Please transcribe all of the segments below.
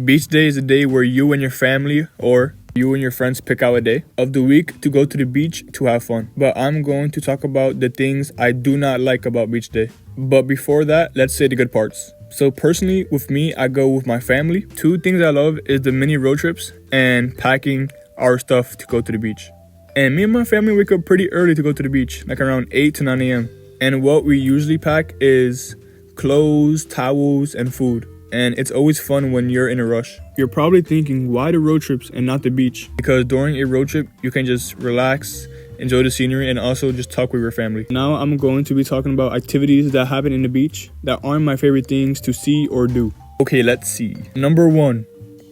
Beach day is a day where you and your family or you and your friends pick out a day of the week to go to the beach to have fun. But I'm going to talk about the things I do not like about beach day. But before that, let's say the good parts. So personally, with me, I go with my family. Two things I love is the mini road trips and packing our stuff to go to the beach. And me and my family wake up pretty early to go to the beach, like around 8 to 9 a.m. And what we usually pack is clothes, towels, and food. And it's always fun when you're in a rush. You're probably thinking, why the road trips and not the beach? Because during a road trip, you can just relax, enjoy the scenery, and also just talk with your family. Now I'm going to be talking about activities that happen in the beach that aren't my favorite things to see or do. Okay, let's see. Number 1,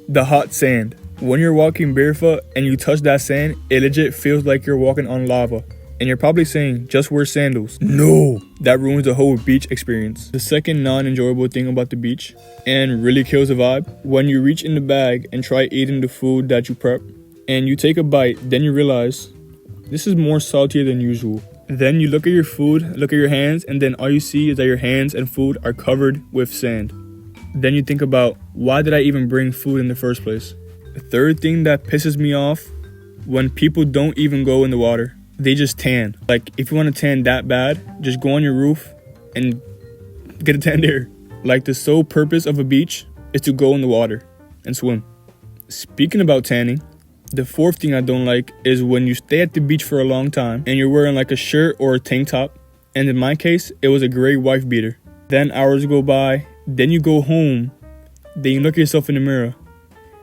the hot sand. When you're walking barefoot and you touch that sand, it legit feels like you're walking on lava. And you're probably saying, just wear sandals. No, that ruins the whole beach experience. The second non-enjoyable thing about the beach, and really kills the vibe, when you reach in the bag and try eating the food that you prep, and you take a bite, then you realize, this is more saltier than usual. Then you look at your food, look at your hands, and then all you see is that your hands and food are covered with sand. Then you think about, why did I even bring food in the first place? The third thing that pisses me off, when people don't even go in the water. They just tan. Like, if you want to tan that bad, just go on your roof and get a tan there. Like, the sole purpose of a beach is to go in the water and swim. Speaking about tanning, the fourth thing I don't like is when you stay at the beach for a long time and you're wearing like a shirt or a tank top. And in my case, it was a gray wife beater. Then hours go by, then you go home, then you look at yourself in the mirror,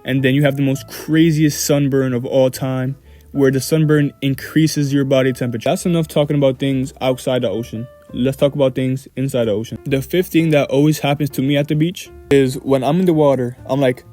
and then you have the most craziest sunburn of all time, where the sunburn increases your body temperature. That's enough talking about things outside the ocean. Let's talk about things inside the ocean. The fifth thing that always happens to me at the beach is when I'm in the water, I'm like,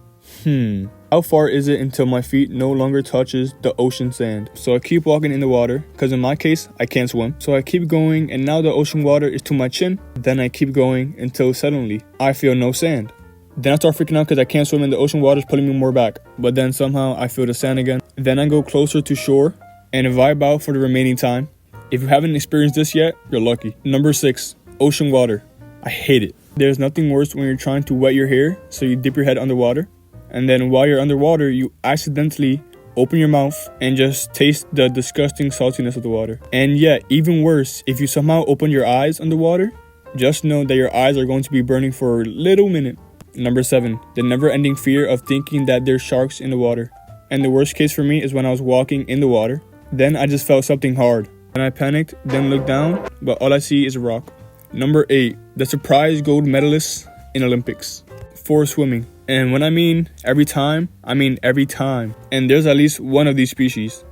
how far is it until my feet no longer touches the ocean sand? So I keep walking in the water, because in my case, I can't swim. So I keep going, and now the ocean water is to my chin. Then I keep going until suddenly I feel no sand. Then I start freaking out because I can't swim and the ocean water is pulling me more back. But then somehow I feel the sand again. Then I go closer to shore and vibe out for the remaining time. If you haven't experienced this yet, you're lucky. Number 6, ocean water. I hate it. There's nothing worse when you're trying to wet your hair, so you dip your head underwater. And then while you're underwater, you accidentally open your mouth and just taste the disgusting saltiness of the water. And yet, even worse, if you somehow open your eyes underwater, just know that your eyes are going to be burning for a little minute. Number 7, the never-ending fear of thinking that there's sharks in the water. And the worst case for me is when I was walking in the water. Then I just felt something hard. And I panicked, then looked down, but all I see is a rock. Number 8, the surprise gold medalist in Olympics for swimming. And when I mean every time, I mean every time. And there's at least one of these species.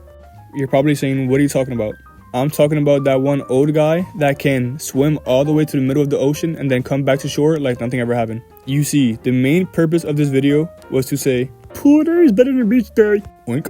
You're probably saying, what are you talking about? I'm talking about that one old guy that can swim all the way to the middle of the ocean and then come back to shore like nothing ever happened. You see, the main purpose of this video was to say, pool day is better than beach day. Wink.